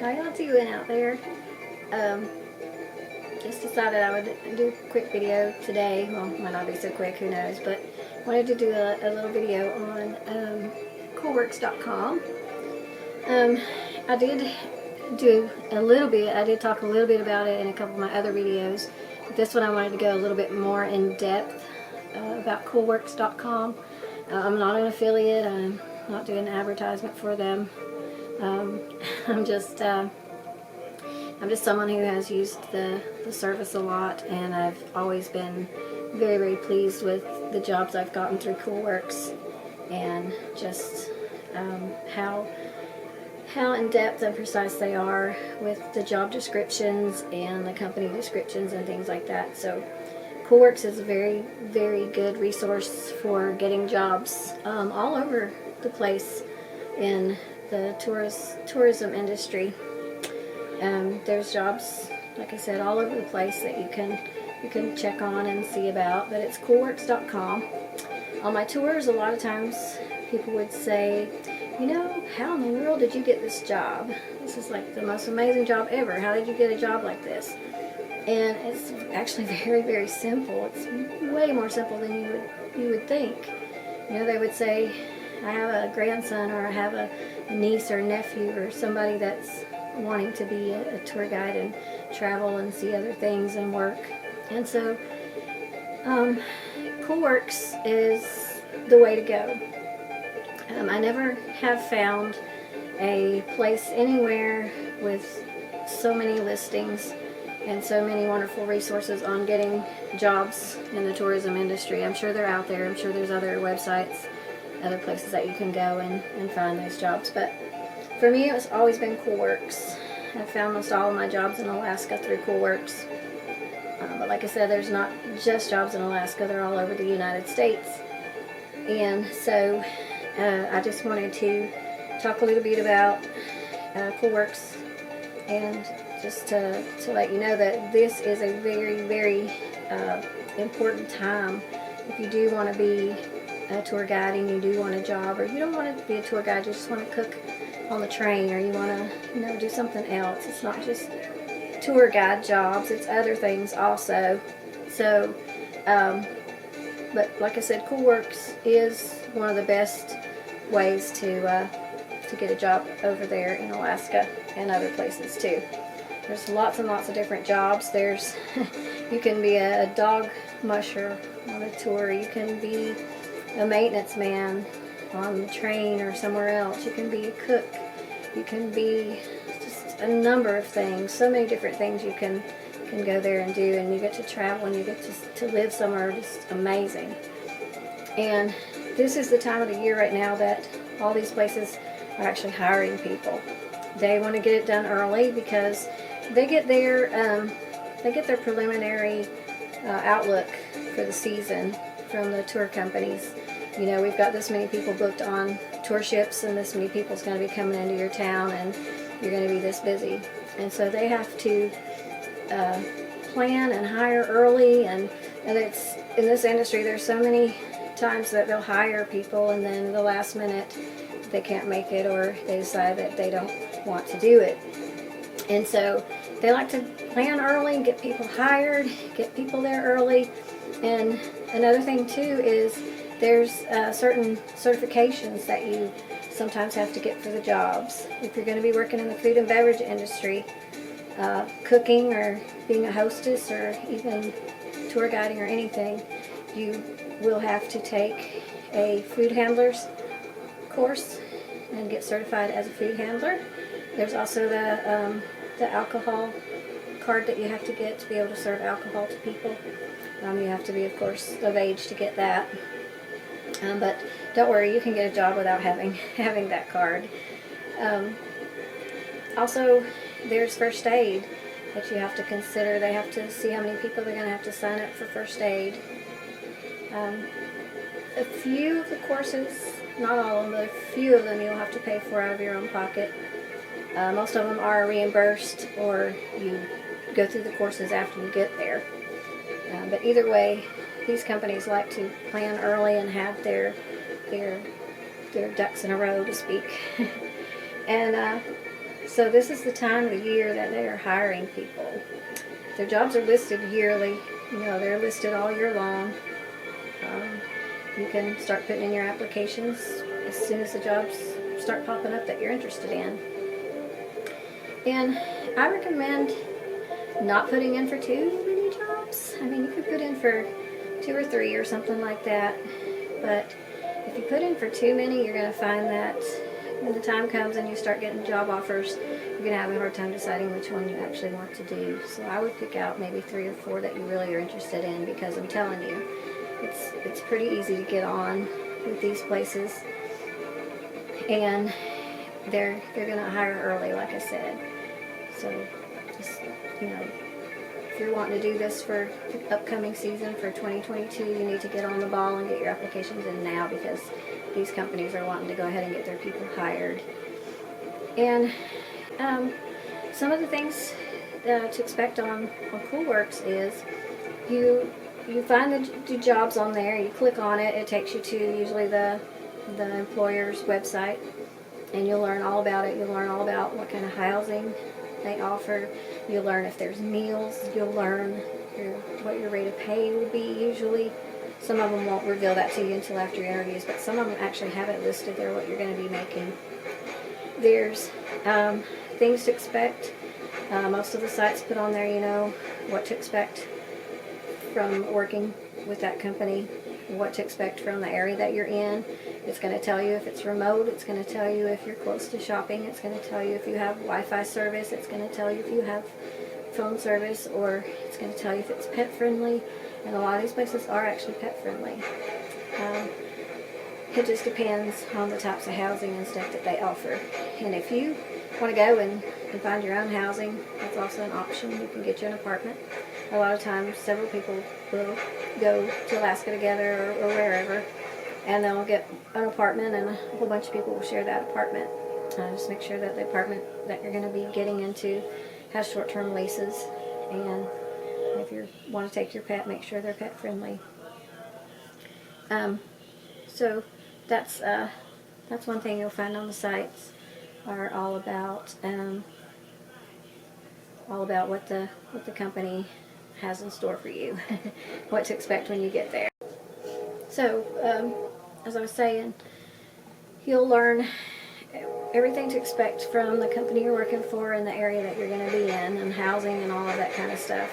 How y'all doing out there? Um, just decided I would do a quick video today. Well, might not be so quick, who knows, but wanted to do a little video on Coolworks.com. I did do a little bit, I did talk a little bit about it in a couple of my other videos, but this one I wanted to go a little bit more in depth about Coolworks.com. I'm not an affiliate, I'm not doing an advertisement for them. I'm just someone who has used the service a lot, and I've always been very, very pleased with the jobs I've gotten through Coolworks, and just how in-depth and precise they are with the job descriptions and the company descriptions and things like that. So Coolworks is a very, very good resource for getting jobs all over the place in the tourism industry. There's jobs, like I said, all over the place that you can check on and see about, but it's Coolworks.com. On my tours, a lot of times people would say, you know, how in the world did you get this job? This is like the most amazing job ever. How did you get a job like this? And it's actually very, very simple. It's way more simple than you would think. You know, they would say, I have a grandson, or I have a niece or nephew, or somebody that's wanting to be a tour guide and travel and see other things and work. And so Coolworks is the way to go. I never have found a place anywhere with so many listings and so many wonderful resources on getting jobs in the tourism industry. I'm sure they're out there. I'm sure there's other websites, other places that you can go and find those jobs. But for me, it's always been Coolworks. I've found most all of my jobs in Alaska through Coolworks. But like I said, there's not just jobs in Alaska. They're all over the United States. And so I just wanted to talk a little bit about Coolworks, and just to let you know that this is a very, very important time. If you do want to be a tour guide and you do want a job, or you don't want to be a tour guide, you just want to cook on the train, or you want to, do something else. It's not just tour guide jobs, it's other things also. So, but like I said, Coolworks is one of the best ways to get a job over there in Alaska and other places too. There's lots and lots of different jobs. There's you can be a dog musher on a tour. You can be a maintenance man on the train or somewhere else. You can be a cook. You can be just a number of things. So many different things you can go there and do, and you get to travel and you get to live somewhere just amazing. And this is the time of the year right now that all these places are actually hiring people. They want to get it done early because they get their preliminary outlook for the season from the tour companies. You know, we've got this many people booked on tour ships, and this many people's going to be coming into your town, and you're going to be this busy. And so they have to plan and hire early, and it's in this industry, there's so many times that they'll hire people, and then the last minute they can't make it, or they decide that they don't want to do it. And so they like to plan early and get people hired, get people there early. And another thing too is there's certain certifications that you sometimes have to get for the jobs. If you're going to be working in the food and beverage industry, cooking or being a hostess or even tour guiding or anything, you will have to take a food handler's course and get certified as a food handler. There's also the alcohol card that you have to get to be able to serve alcohol to people. You have to be, of course, of age to get that. But don't worry, you can get a job without having that card. Also, there's first aid that you have to consider. They have to see how many people they're going to have to sign up for first aid. A few of the courses, not all of them, but a few of them you'll have to pay for out of your own pocket. Most of them are reimbursed, or you go through the courses after you get there. But either way, these companies like to plan early and have their ducks in a row, to speak. And So this is the time of the year that they are hiring people. Their jobs are listed yearly. You know, they're listed all year long. You can start putting in your applications as soon as the jobs start popping up that you're interested in. And I recommend not putting in for too many jobs. I mean, you could put in for 2 or 3 or something like that. But if you put in for too many, you're going to find that when the time comes and you start getting job offers, you're going to have a hard time deciding which one you actually want to do. So I would pick out maybe 3 or 4 that you really are interested in, because I'm telling you, it's pretty easy to get on with these places, and they're going to hire early, like I said. So just, you know, if you're wanting to do this for the upcoming season for 2022, you need to get on the ball and get your applications in now, because these companies are wanting to go ahead and get their people hired. And some of the things to expect on Coolworks is you find the jobs on there, you click on it, it takes you to usually the employer's website, and you'll learn all about it. You'll learn all about what kind of housing they offer. You'll learn if there's meals. You'll learn what your rate of pay will be usually. Some of them won't reveal that to you until after your interviews, but some of them actually have it listed there what you're going to be making. There's things to expect. Most of the sites put on there, you know, what to expect from working with that company, what to expect from the area that you're in. It's going to tell you if it's remote. It's going to tell you if you're close to shopping. It's going to tell you if you have Wi-Fi service. It's going to tell you if you have phone service, or it's going to tell you if it's pet friendly. And a lot of these places are actually pet friendly. It just depends on the types of housing and stuff that they offer. And if you want to go and find your own housing, that's also an option. You can get you an apartment. A lot of times, several people will go to Alaska together or wherever, and they'll get an apartment, and a whole bunch of people will share that apartment. Just make sure that the apartment that you're going to be getting into has short-term leases, and if you want to take your pet, make sure they're pet friendly. So that's one thing you'll find on the sites, are all about what the company has in store for you, what to expect when you get there. So, as I was saying, you'll learn everything to expect from the company you're working for and the area that you're going to be in, and housing and all of that kind of stuff.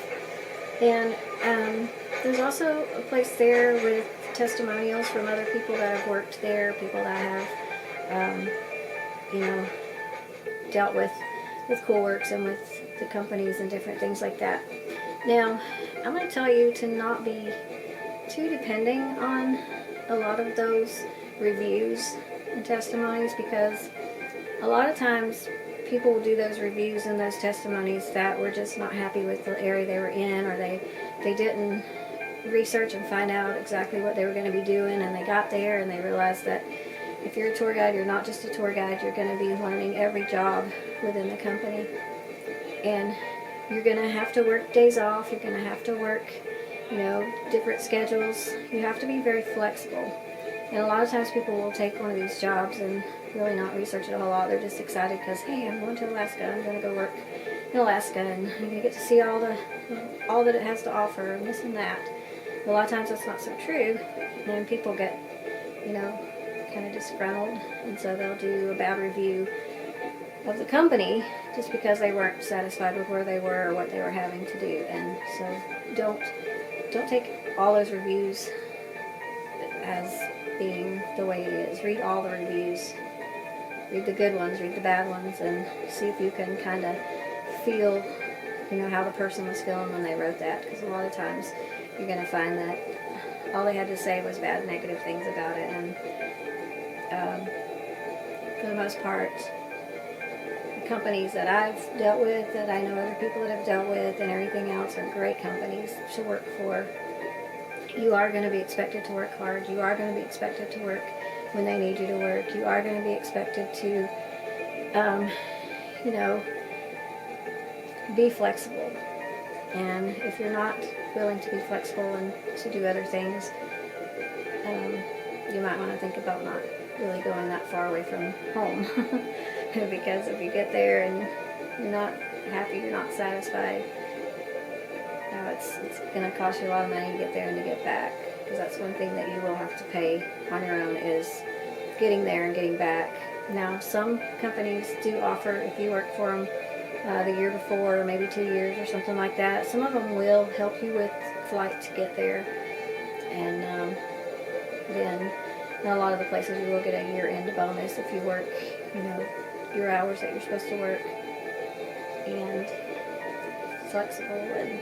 And there's also a place there with testimonials from other people that have worked there, people that have, dealt with Coolworks and with the companies and different things like that. Now, I'm going to tell you to not be too depending on a lot of those reviews and testimonies, because a lot of times people will do those reviews and those testimonies that were just not happy with the area they were in, or they didn't research and find out exactly what they were going to be doing, and they got there and they realized that if you're a tour guide, you're not just a tour guide, you're going to be learning every job within the company. And you're going to have to work days off, you're going to have to work, different schedules. You have to be very flexible. And a lot of times people will take one of these jobs and really not research it a whole lot. They're just excited because, hey, I'm going to Alaska, I'm going to go work in Alaska, and I'm going to get to see all that it has to offer, and this and that. A lot of times that's not so true, and people get, kind of disgruntled, and so they'll do a bad review of the company just because they weren't satisfied with where they were or what they were having to do. And so don't take all those reviews as being the way it is. Read all the reviews. Read the good ones, read the bad ones, and see if you can kind of feel, how the person was feeling when they wrote that. Because a lot of times you're going to find that all they had to say was bad, negative things about it. And for the most part, the companies that I've dealt with, that I know other people that have dealt with, and everything else are great companies to work for. You are going to be expected to work hard. You are going to be expected to work when they need you to work. You are going to be expected to, be flexible. And if you're not willing to be flexible and to do other things, you might want to think about not really going that far away from home because if you get there and you're not happy, you're not satisfied, it's going to cost you a lot of money to get there and to get back, because that's one thing that you will have to pay on your own is getting there and getting back. Now, some companies do offer, if you work for them the year before, or maybe 2 years or something like that, some of them will help you with flight to get there. And then a lot of the places you will get a year-end bonus if you work, your hours that you're supposed to work, and flexible, and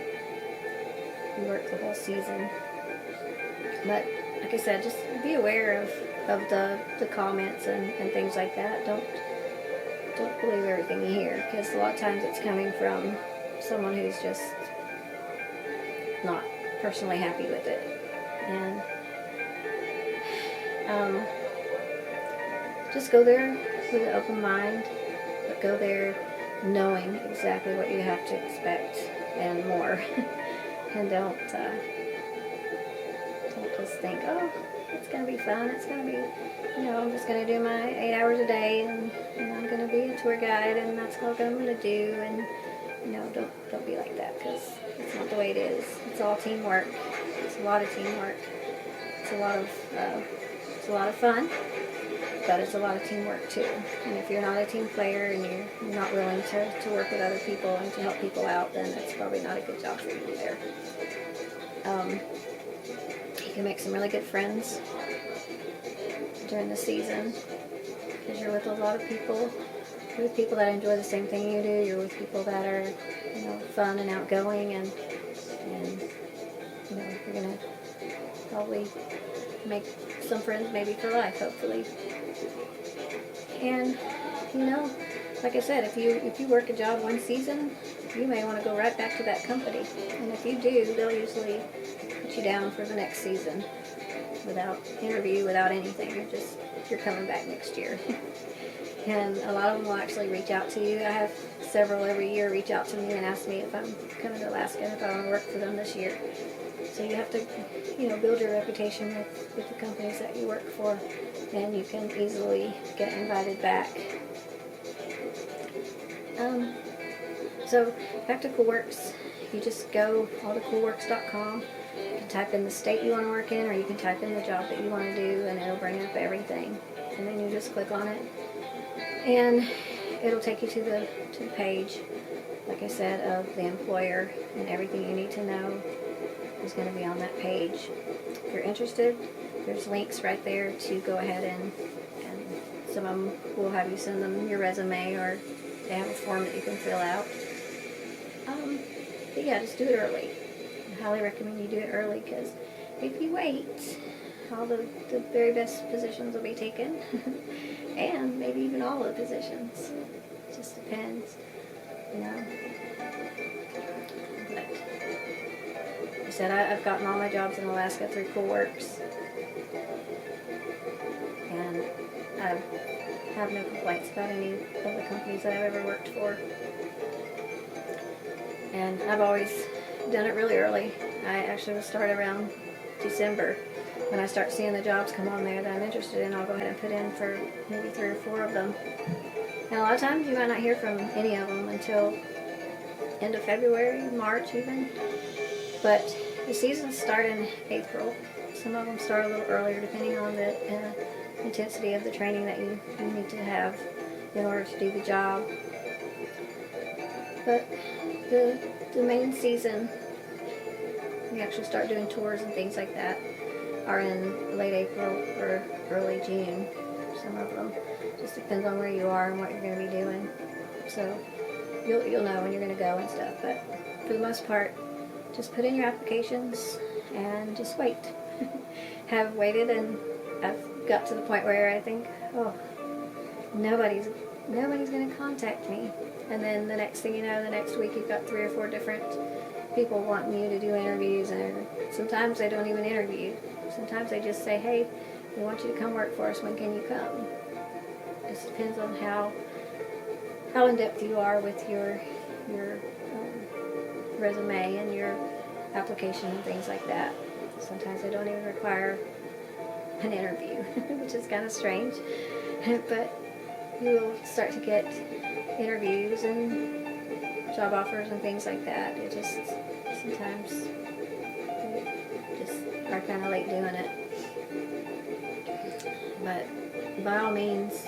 you work the whole season. But like I said, just be aware of the comments and things like that. Don't believe everything you hear, because a lot of times it's coming from someone who's just not personally happy with it. And just go there with an open mind, but go there knowing exactly what you have to expect and more. And don't just think, oh, it's going to be fun, it's going to be, I'm just going to do my 8 hours a day, and I'm going to be a tour guide, and that's what I'm going to do. And don't be like that, because it's not the way it is. It's all teamwork. It's a lot of teamwork. It's a lot of fun, but it's a lot of teamwork too. And if you're not a team player and you're not willing to work with other people and to help people out, then it's probably not a good job for you either. You can make some really good friends during the season, because you're with a lot of people. You're with people that enjoy the same thing you do. You're with people that are, fun and outgoing, and you're gonna probably make some friends maybe for life, hopefully. And like I said, if you work a job one season, you may want to go right back to that company. And if you do, they'll usually put you down for the next season without interview, without anything. You're coming back next year. And a lot of them will actually reach out to you. I have several every year reach out to me and ask me if I'm coming to Alaska and if I want to work for them this year. So you have to, build your reputation with the companies that you work for, and you can easily get invited back. So back to Coolworks, you just go all to coolworks.com. You can type in the state you want to work in, or you can type in the job that you want to do, and it'll bring up everything. And then you just click on it, and it'll take you to the page, like I said, of the employer, and everything you need to know is going to be on that page. If you're interested, there's links right there to go ahead and some of them will have you send them your resume, or they have a form that you can fill out. But yeah, just do it early. I highly recommend you do it early, because if you wait, all the very best positions will be taken. And maybe even all the positions. It just depends, But like I said, I've gotten all my jobs in Alaska through Coolworks, and I have no complaints about any of the companies that I've ever worked for. And I've always done it really early. I actually will start around December. When I start seeing the jobs come on there that I'm interested in, I'll go ahead and put in for maybe 3 or 4 of them. And a lot of times you might not hear from any of them until end of February, March even. But the seasons start in April. Some of them start a little earlier, depending on the intensity of the training that you need to have in order to do the job. But the main season, we actually start doing tours and things like that, are in late April or early June. Some of them. Just depends on where you are and what you're going to be doing. So you'll know when you're going to go and stuff. But for the most part, just put in your applications and just wait. Have waited, and I've got to the point where I think, oh, nobody's going to contact me. And then the next thing you know, the next week you've got 3 or 4 different people wanting you to do interviews, and sometimes they don't even interview. Sometimes they just say, hey, we want you to come work for us, when can you come? It just depends on how in-depth you are with your resume and your application and things like that. Sometimes they don't even require an interview, which is kind of strange. But you will start to get interviews and job offers and things like that. It just, sometimes we just are kind of late doing it. But by all means,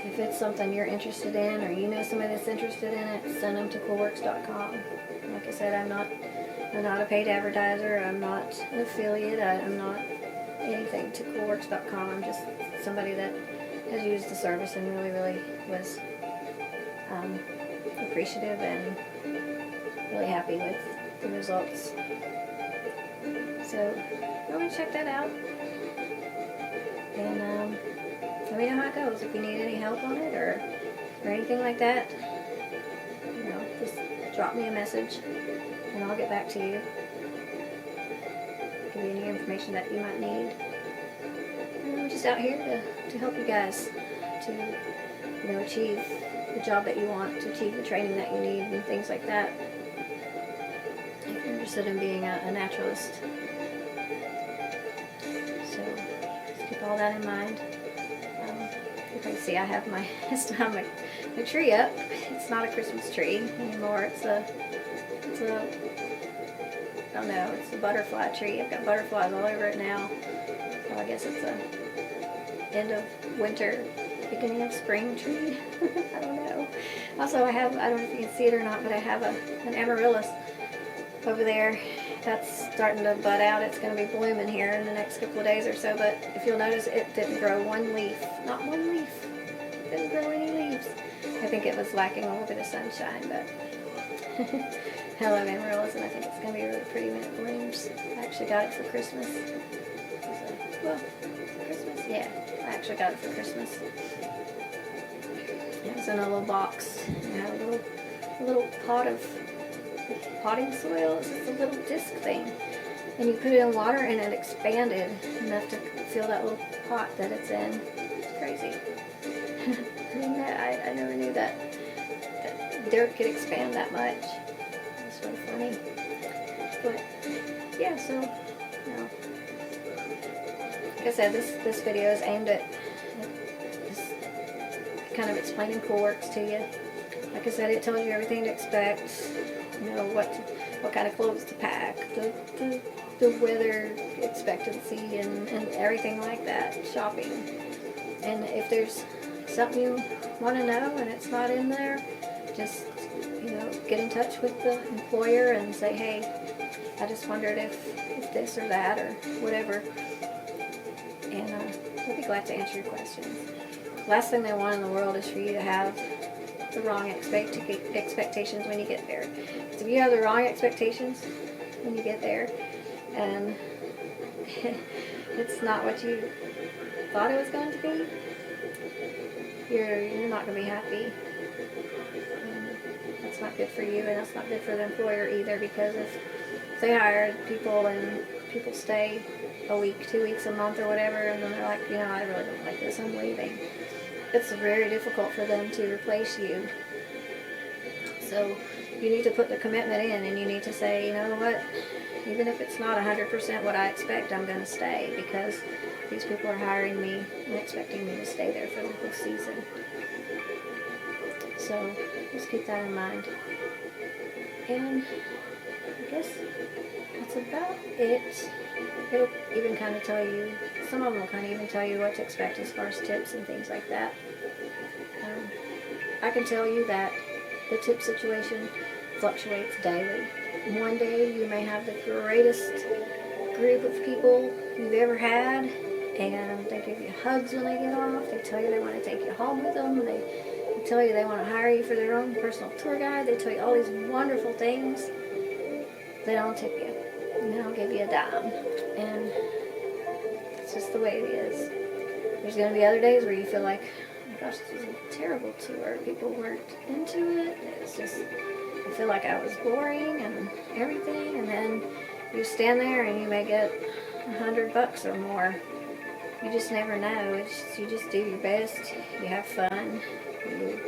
if it's something you're interested in, or you know somebody that's interested in it, send them to Coolworks.com. Like I said, I'm not a paid advertiser. I'm not an affiliate. I'm not anything to Coolworks.com. I'm just somebody that has used the service and really was appreciative and really happy with the results. So go and check that out, and let me know how it goes. If you need any help on it or anything like that, just drop me a message and I'll get back to you. Give you any information that you might need. And I'm just out here to help you guys to achieve the job that you want, to achieve the training that you need and things like that. If you're interested in being a naturalist. So just keep all that in mind. You can see I have my tree up. It's not a Christmas tree anymore. It's a butterfly tree. I've got butterflies all over it now. So I guess it's a end of winter, beginning of spring tree. I don't know. Also, I don't know if you can see it or not, but I have an amaryllis over there that's starting to bud out. It's going to be blooming here in the next couple of days or so, but if you'll notice, it didn't grow one leaf. Not one leaf. It didn't grow any leaves. I think it was lacking a little bit of sunshine, but I love amaryllis, and I think it's going to be really pretty when it blooms. I actually got it for Christmas. Christmas? Yeah, I actually got it for Christmas. It was in a little box. It had a little pot of potting soil. It's just a little disc thing. And you put it in water and it expanded enough to fill that little pot that it's in. It's crazy. I never knew that dirt could expand that much. It's really funny. But yeah, so like I said, this video is aimed at just kind of explaining Coolworks to you. Like I said, it tells you everything to expect. What kind of clothes to pack, the weather expectancy, and everything like that, shopping. And if there's something you want to know and it's not in there, just get in touch with the employer and say, hey, I just wondered if this or that or whatever, and they'll be glad to answer your questions. Last thing they want in the world is for you to have the wrong expectations when you get there. So if you have the wrong expectations when you get there, and it's not what you thought it was going to be, you're not going to be happy. And that's not good for you, and that's not good for the employer either, because if they hire people and people stay a week, 2 weeks, a month, or whatever, and then they're like, I really don't like this, I'm leaving. It's very difficult for them to replace you. So you need to put the commitment in, and you need to say, you know what, even if it's not 100% what I expect, I'm going to stay, because these people are hiring me and expecting me to stay there for the whole season. So just keep that in mind. And I guess that's about it. It'll even kind of tell you, some of them will kind of even tell you what to expect as far as tips and things like that. I can tell you that the tip situation fluctuates daily. One day you may have the greatest group of people you've ever had, and they give you hugs when they get off. They tell you they want to take you home with them. They tell you they want to hire you for their own personal tour guide. They tell you all these wonderful things. They don't tip you. They don't give you a dime. And it's just the way it is. There's going to be other days where you feel like, oh my gosh, this was a terrible tour. People weren't into it. It's just, I feel like I was boring and everything. And then you stand there and you may get $100 or more. You just never know. You just do your best. You have fun. You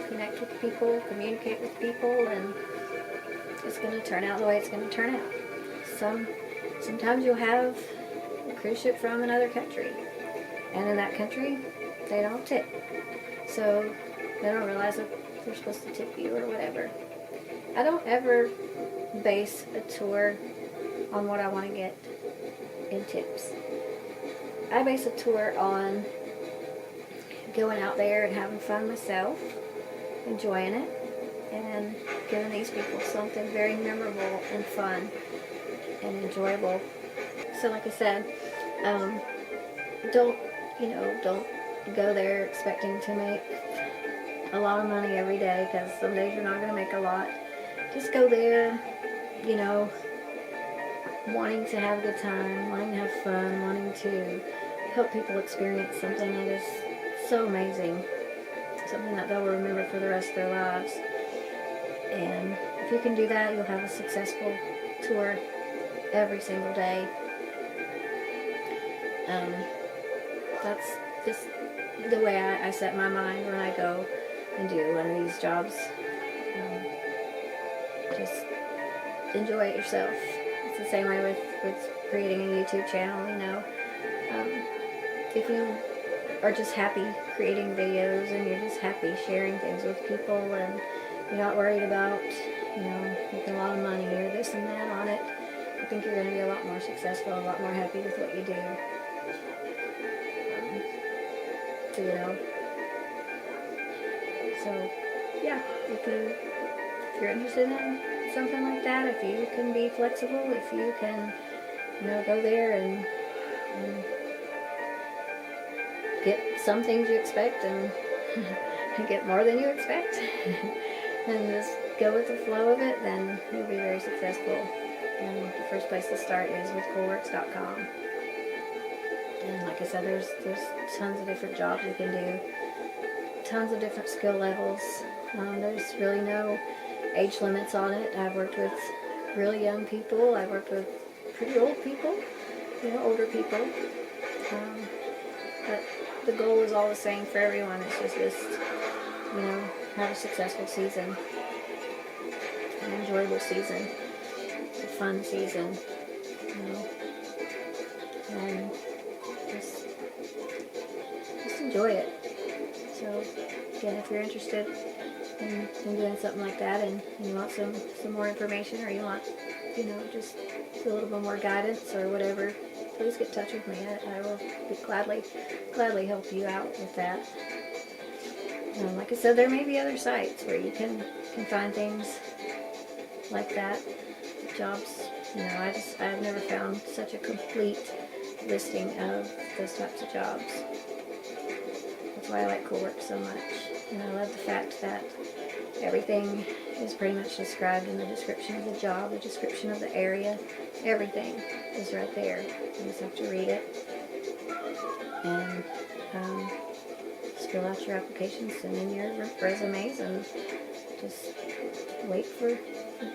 connect with people, communicate with people, and it's going to turn out the way it's going to turn out. Sometimes you'll have a cruise ship from another country, and in that country they don't tip. So they don't realize that they're supposed to tip you or whatever. I don't ever base a tour on what I want to get in tips. I base a tour on going out there and having fun myself, enjoying it, and giving these people something very memorable and fun and enjoyable. So like I said, don't go there expecting to make a lot of money every day, because some days you're not going to make a lot. Just go there, wanting to have a good time, wanting to have fun, wanting to help people experience something that is so amazing, something that they'll remember for the rest of their lives. And if you can do that, you'll have a successful tour every single day. That's just the way I set my mind when I go and do one of these jobs. Just enjoy it yourself. It's the same way with creating a YouTube channel, if you are just happy creating videos and you're just happy sharing things with people and you're not worried about, making a lot of money or this and that on it, I think you're going to be a lot more successful, a lot more happy with what you do. So yeah, if you're interested in something like that, if you can be flexible, if you can, go there and get some things you expect and get more than you expect, and just go with the flow of it, then you'll be very successful. And the first place to start is with Coolworks.com. And like I said, there's tons of different jobs you can do, tons of different skill levels. There's really no age limits on it. I've worked with really young people. I've worked with pretty old people, older people. But the goal is all the same for everyone. It's just have a successful season, an enjoyable season, a fun season, and just enjoy it. So again, if you're interested in doing something like that, and you want some more information, or you want just a little bit more guidance or whatever, please get in touch with me. I will gladly help you out with that. Like I said, there may be other sites where you can find things like that, jobs. I've never found such a complete listing of those types of jobs. That's why I like Coolworks so much. And I love the fact that everything is pretty much described in the description of the job, the description of the area. Everything is right there. You just have to read it. And just fill out your applications, send in your resumes, and just wait for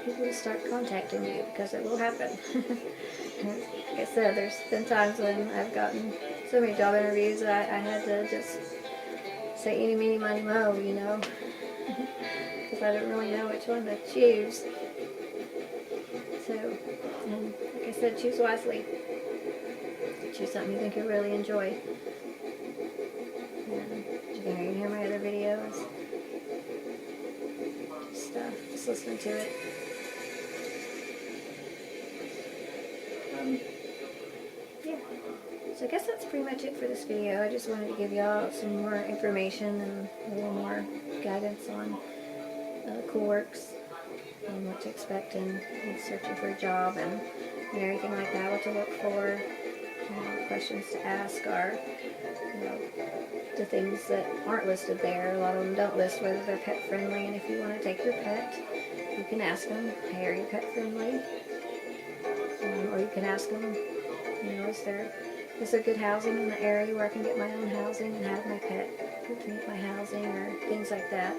people to start contacting you, because it will happen. Like I said, there's been times when I've gotten so many job interviews that I had to just say eeny, meeny, miny, moe, because I didn't really know which one to choose. So, and like I said, choose wisely. Choose something you think you'll really enjoy. And you can hear my other videos. Just listening to it. Yeah. So I guess that's pretty much it for this video. I just wanted to give y'all some more information and a little more guidance on Coolworks, and what to expect in searching for a job and everything like that, what to look for, questions to ask, or the things that aren't listed there. A lot of them don't list whether they're pet friendly, and if you want to take your pet, you can ask them, hey, are you pet friendly? Or you can ask them, is there good housing in the area where I can get my own housing and have my pet with me at my housing, or things like that.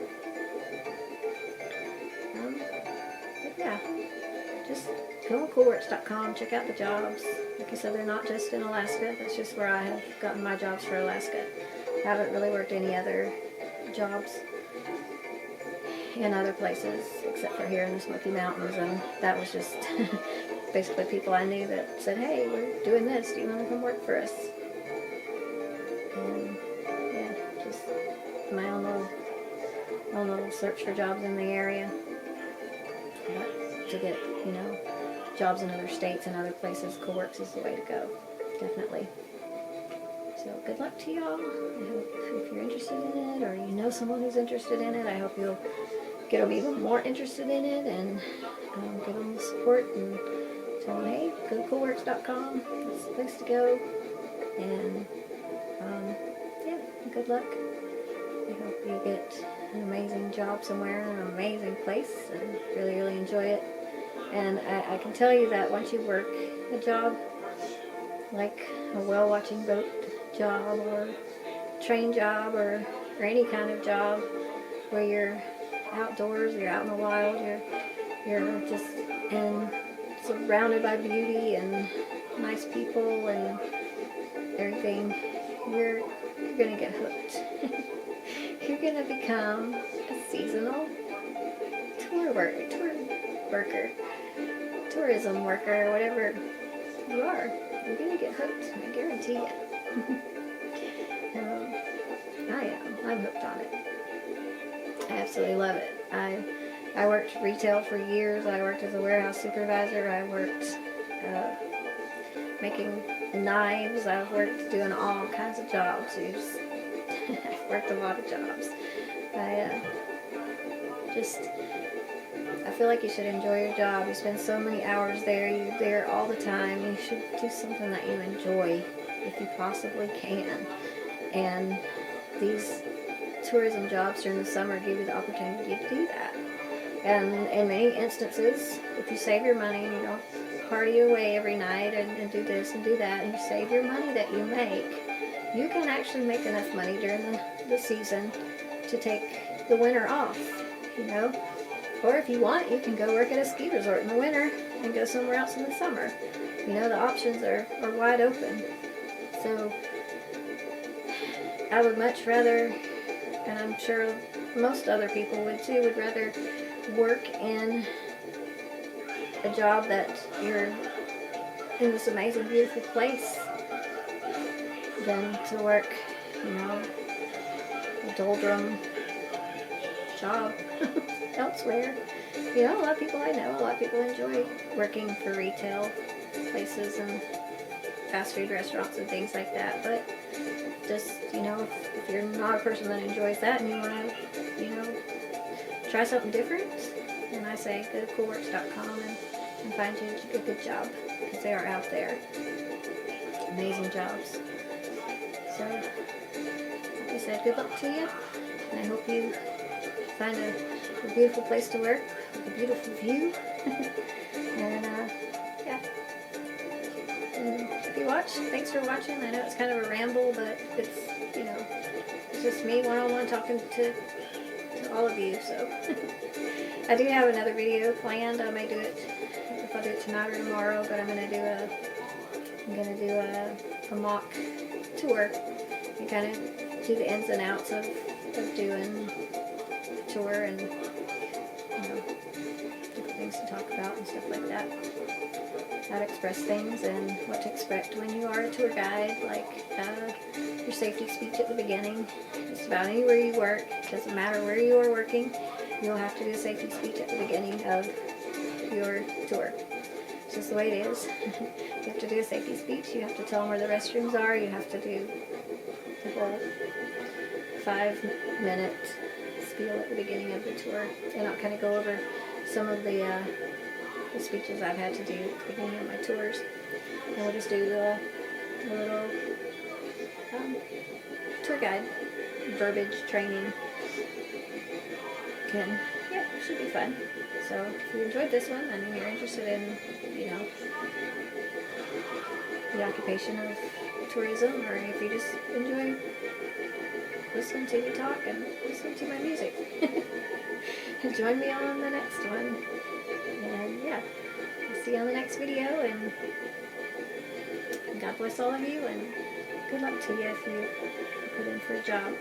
But yeah, just go on Coolworks.com, check out the jobs. Like I said, they're not just in Alaska. That's just where I have gotten my jobs for Alaska. I haven't really worked any other jobs in other places except for here in the Smoky Mountains, and that was just basically people I knew that said, hey, we're doing this, do you want to come work for us? And yeah, my own little search for jobs in the area. But to get, jobs in other states and other places, Coolworks is the way to go. Definitely. So good luck to y'all. I hope if you're interested in it, or you know someone who's interested in it, I hope you'll get them even more interested in it, and give them the support and tell them, hey, go to Coolworks.com. That's the place to go. And yeah, good luck. I hope you get an amazing job somewhere in an amazing place and really, really enjoy it. And I can tell you that once you work a job, like a whale watching boat job or train job or any kind of job where you're outdoors, you're out in the wild, you're just surrounded by beauty and nice people and everything, you're gonna get hooked. You're gonna become a seasonal tourism worker, whatever you are. You're gonna get hooked, I guarantee it. I'm hooked on it. I absolutely love it. I worked retail for years. I worked as a warehouse supervisor. I worked making knives. I've worked doing all kinds of jobs. I've worked a lot of jobs. I feel like you should enjoy your job. You spend so many hours there. You're there all the time. You should do something that you enjoy if you possibly can. And these tourism jobs during the summer give you the opportunity to do that. And in many instances, if you save your money and you don't party away every night and do this and do that, and you save your money that you make, you can actually make enough money during the season to take the winter off, Or if you want, you can go work at a ski resort in the winter and go somewhere else in the summer. The options are wide open. So I would much rather, and I'm sure most other people would too, would rather work in a job that you're in this amazing, beautiful place than to work, a doldrum job elsewhere. A lot of people I know, a lot of people enjoy working for retail places and fast food restaurants and things like that, but just, if you're not a person that enjoys that and you want to, try something different, then I say go to Coolworks.com and find you a good job, because they are out there. Amazing jobs. So, like I said, good luck to you, and I hope you find a beautiful place to work with a beautiful view. And yeah. And if you watch, thanks for watching. I know it's kind of a ramble, but it's it's just me one-on-one talking to all of you. So I do have another video planned. I may do it, if I'll do it tonight or tomorrow, but I'm gonna do a mock tour and kind of do the ins and outs of doing a tour and different things to talk about and stuff like that. How to express things and what to expect when you are a tour guide, like your safety speech at the beginning. Just about anywhere you work, doesn't matter where you are working, you'll have to do a safety speech at the beginning of your tour. It's just the way it is. You have to do a safety speech, you have to tell them where the restrooms are, you have to do the whole 5-minute spiel at the beginning of the tour. And I'll kind of go over some of the speeches I've had to do at the beginning of my tours. And we'll just do the little tour guide verbiage training. And yeah, it should be fun. So if you enjoyed this one and you're interested in, the occupation of tourism, or if you just enjoy listening to me talk and listening to my music, join me on the next one. And yeah, I'll see you on the next video, and God bless all of you, and good luck to you if you put in for a job.